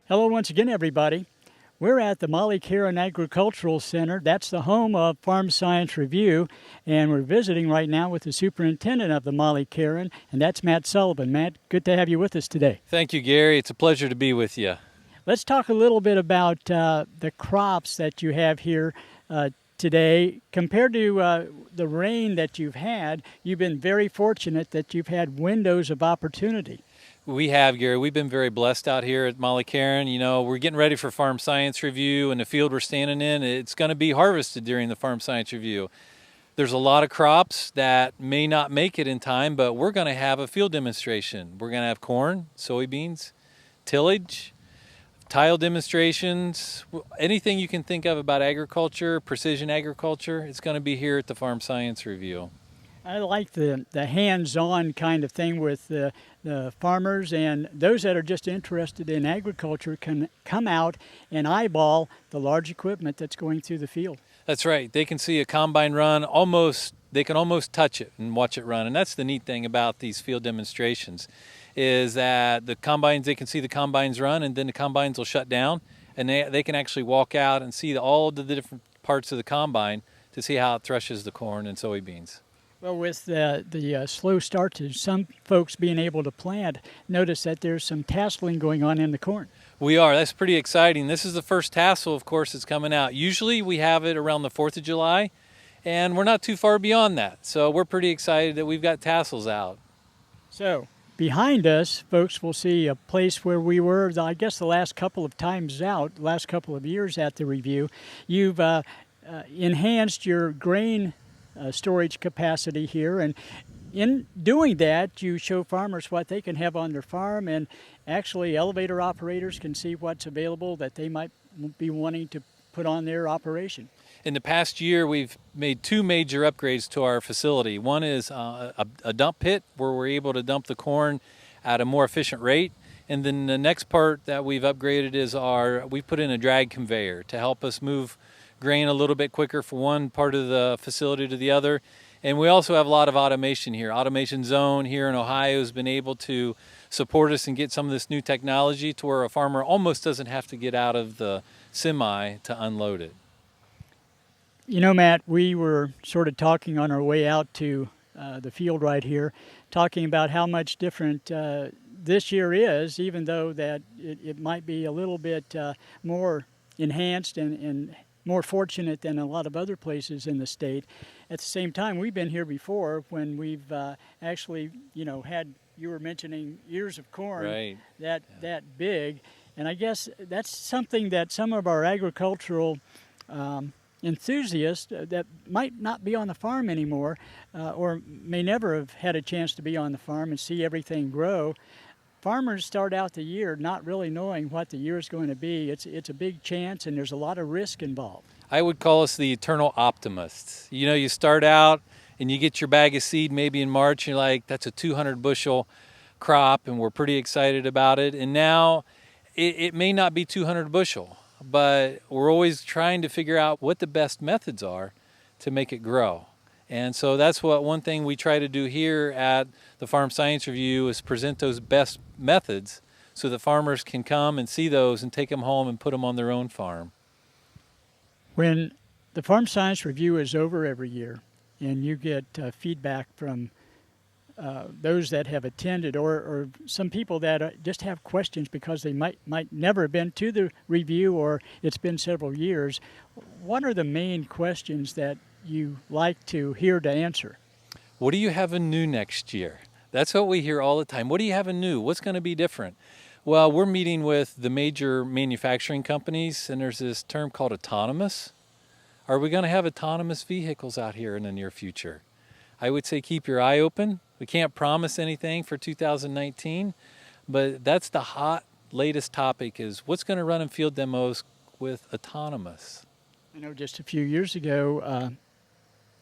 Hello once again, everybody. We're at the Molly Caren Agricultural Center. That's the home of Farm Science Review, and we're visiting right now with the superintendent of the Molly Caren, and that's Matt Sullivan. Matt, good to have you with us today. Thank you, Gary. It's a pleasure to be with you. Let's talk a little bit about the crops that you have here today. Compared to the rain that you've had, you've been very fortunate that you've had windows of opportunity. We have, Gary. We've been very blessed out here at Molly Caren. You know, we're getting ready for Farm Science Review, and the field we're standing in, it's going to be harvested during the Farm Science Review. There's a lot of crops that may not make it in time, but we're going to have a field demonstration. We're going to have corn, soybeans, tillage, tile demonstrations, anything you can think of about agriculture, precision agriculture, it's going to be here at the Farm Science Review. I like the hands-on kind of thing with the farmers, and those that are just interested in agriculture can come out and eyeball the large equipment that's going through the field. That's right. They can see a combine run they can almost touch it and watch it run. And that's the neat thing about these field demonstrations is that the combines, they can see the combines run, and then the combines will shut down, and they can actually walk out and see all of the different parts of the combine to see how it threshes the corn and soybeans. Well, with the slow start to some folks being able to plant, notice that there's some tasseling going on in the corn. We are. That's pretty exciting. This is the first tassel, of course, that's coming out. Usually we have it around the 4th of July, and we're not too far beyond that. So we're pretty excited that we've got tassels out. So behind us, folks will see a place where we were, I guess, the last couple of times out, last couple of years at the review. You've enhanced your grain storage capacity here, and in doing that you show farmers what they can have on their farm, and actually elevator operators can see what's available that they might be wanting to put on their operation. In the past year, we've made two major upgrades to our facility. One is a dump pit where we're able to dump the corn at a more efficient rate, and then the next part that we've upgraded is we've put in a drag conveyor to help us move grain a little bit quicker from one part of the facility to the other. And we also have a lot of automation here. Automation Zone here in Ohio has been able to support us and get some of this new technology to where a farmer almost doesn't have to get out of the semi to unload it. You know, Matt, we were sort of talking on our way out to the field right here, talking about how much different this year is, even though that it might be a little bit more enhanced and more fortunate than a lot of other places in the state. At the same time, we've been here before when we've actually, had, you were mentioning ears of corn Right. that big. And I guess that's something that some of our agricultural enthusiasts that might not be on the farm anymore or may never have had a chance to be on the farm and see everything grow. Farmers start out the year not really knowing what the year is going to be. It's a big chance, and there's a lot of risk involved. I would call us the eternal optimists. You know, you start out and you get your bag of seed maybe in March, you're like, that's a 200 bushel crop, and we're pretty excited about it. And now it may not be 200 bushel, but we're always trying to figure out what the best methods are to make it grow. And so that's one thing we try to do here at the Farm Science Review is present those best methods so that farmers can come and see those and take them home and put them on their own farm. When the Farm Science Review is over every year and you get feedback from those that have attended or some people that just have questions because they might never have been to the review or it's been several years, what are the main questions that you like to hear to answer? What do you have in new next year? That's what we hear all the time. What do you have in new? What's going to be different? Well, we're meeting with the major manufacturing companies, and there's this term called autonomous. Are we going to have autonomous vehicles out here in the near future? I would say keep your eye open. We can't promise anything for 2019, but that's the hot latest topic is what's going to run in field demos with autonomous. I know just a few years ago,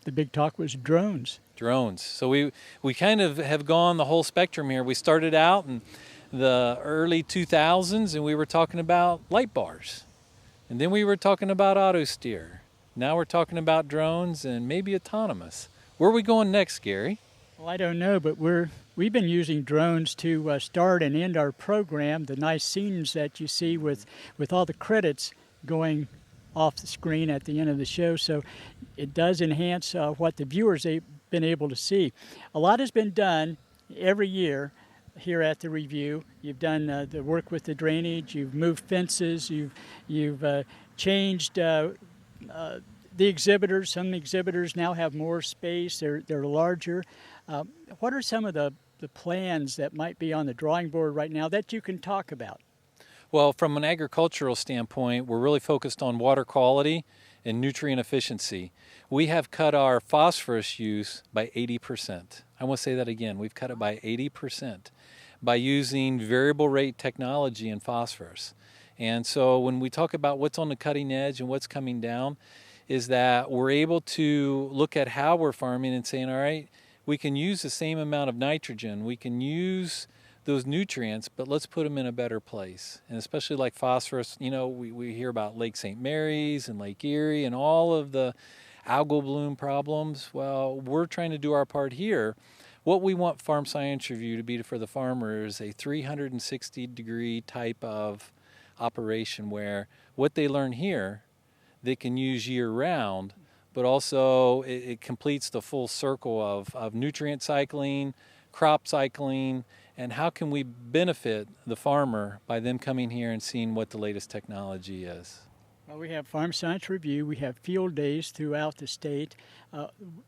the big talk was drones. Drones. So we kind of have gone the whole spectrum here. We started out in the early 2000s and we were talking about light bars. And then we were talking about auto steer. Now we're talking about drones and maybe autonomous. Where are we going next, Gary? Well, I don't know, but we're we've been using drones to start and end our program. The nice scenes that you see with all the credits going off the screen at the end of the show. So it does enhance what the viewers have been able to see. A lot has been done every year here at the review. You've done the work with the drainage. You've moved fences. You've changed the exhibitors. Some exhibitors now have more space. They're larger. What are some of the plans that might be on the drawing board right now that you can talk about? Well, from an agricultural standpoint, we're really focused on water quality and nutrient efficiency. We have cut our phosphorus use by 80%. I want to say that again. We've cut it by 80% by using variable rate technology in phosphorus. And so when we talk about what's on the cutting edge and what's coming down, is that we're able to look at how we're farming and saying, all right, we can use the same amount of nitrogen, we can use those nutrients, but let's put them in a better place. And especially like phosphorus, you know, we hear about Lake St. Mary's and Lake Erie and all of the algal bloom problems. Well, we're trying to do our part here. What we want Farm Science Review to be for the farmer is a 360-degree type of operation where what they learn here, they can use year-round, but also it completes the full circle of nutrient cycling, crop cycling, and how can we benefit the farmer by them coming here and seeing what the latest technology is. Well, we have Farm Science Review. We have field days throughout the state.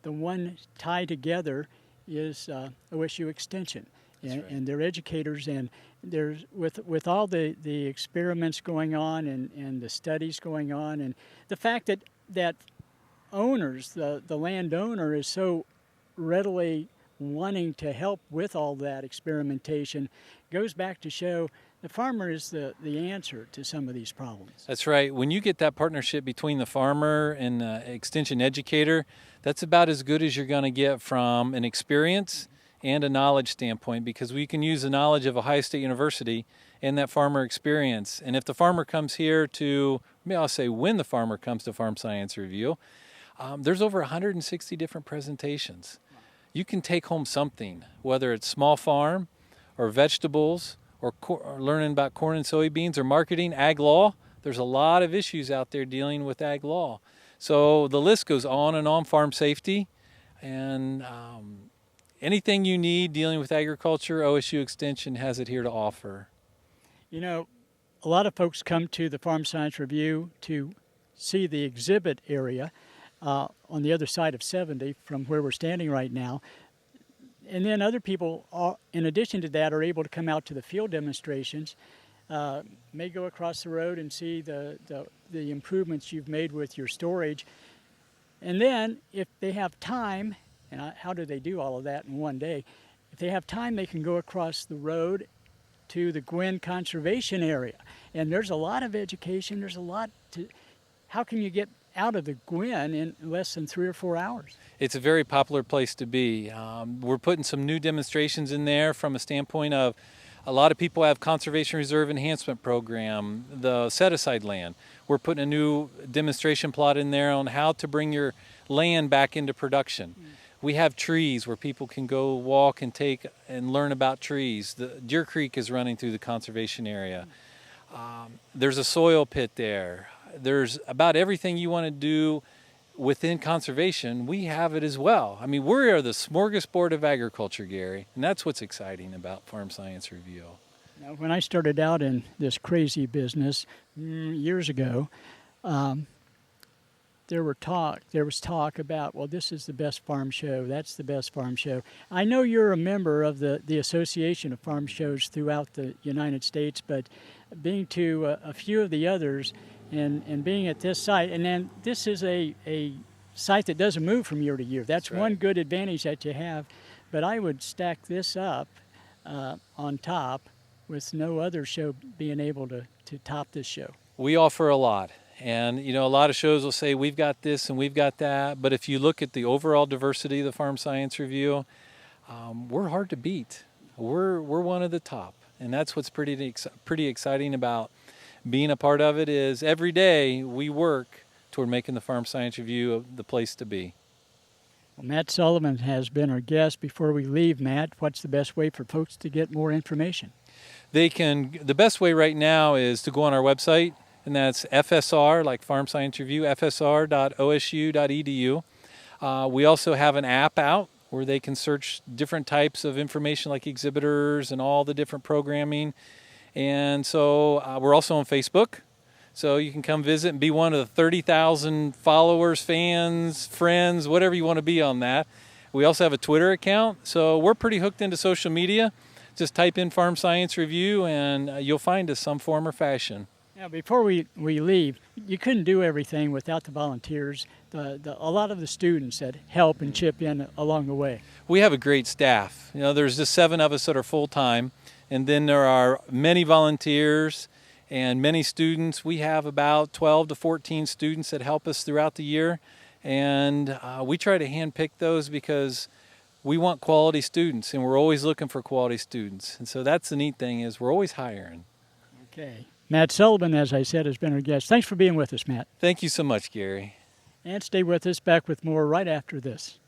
The one tied together is OSU Extension, and they're educators. And there's with all the experiments going on and the studies going on, and the fact that owners, the landowner, is so readily wanting to help with all that experimentation, goes back to show the farmer is the answer to some of these problems. That's right. When you get that partnership between the farmer and the extension educator, that's about as good as you're going to get from an experience and a knowledge standpoint, because we can use the knowledge of Ohio State University and that farmer experience. And if the farmer comes here to, I'll say when the farmer comes to Farm Science Review, there's over 160 different presentations. You can take home something, whether it's small farm or vegetables or learning about corn and soybeans or marketing, ag law. There's a lot of issues out there dealing with ag law. So the list goes on and on, farm safety, and anything you need dealing with agriculture, OSU Extension has it here to offer. You know, a lot of folks come to the Farm Science Review to see the exhibit area on the other side of 70 from where we're standing right now. And then other people, in addition to that, are able to come out to the field demonstrations, may go across the road and see the improvements you've made with your storage. And then if they have time, and how do they do all of that in one day? If they have time, they can go across the road to the Gwynn Conservation Area. And there's a lot of education. There's a lot to, how can you get out of the Gwynn in less than 3 or 4 hours? It's a very popular place to be. We're putting some new demonstrations in there from a standpoint of a lot of people have Conservation Reserve Enhancement Program, the set-aside land. We're putting a new demonstration plot in there on how to bring your land back into production. We have trees where people can go walk and take and learn about trees. The Deer Creek is running through the conservation area. There's a soil pit there. There's about everything you want to do within conservation, we have it as well. I mean, we are the smorgasbord of agriculture, Gary, and that's what's exciting about Farm Science Review. Now, when I started out in this crazy business years ago, there was talk about, well, this is the best farm show, that's the best farm show. I know you're a member of the Association of Farm Shows throughout the United States, but being to a few of the others, and being at this site, and then this is a site that doesn't move from year to year. That's right. One good advantage that you have, but I would stack this up on top with no other show being able to top this show. We offer a lot, and you know, a lot of shows will say we've got this and we've got that, but if you look at the overall diversity of the Farm Science Review, we're hard to beat. We're one of the top, and that's what's pretty exciting about being a part of it. Is every day we work toward making the Farm Science Review the place to be. Well, Matt Sullivan has been our guest. Before we leave, Matt, what's the best way for folks to get more information? The best way right now is to go on our website, and that's FSR, like Farm Science Review, fsr.osu.edu. We also have an app out where they can search different types of information like exhibitors and all the different programming. And so we're also on Facebook. So you can come visit and be one of the 30,000 followers, fans, friends, whatever you want to be on that. We also have a Twitter account. So we're pretty hooked into social media. Just type in Farm Science Review and you'll find us some form or fashion. Now, before we leave, you couldn't do everything without the volunteers, a lot of the students that help and chip in along the way. We have a great staff. There's just 7 of us that are full-time, and then there are many volunteers and many students. We have about 12 to 14 students that help us throughout the year, and we try to handpick those because we want quality students, and we're always looking for quality students. And so that's the neat thing, is we're always hiring. Okay. Matt Sullivan, as I said, has been our guest. Thanks for being with us, Matt. Thank you so much, Gary. And stay with us, back with more right after this.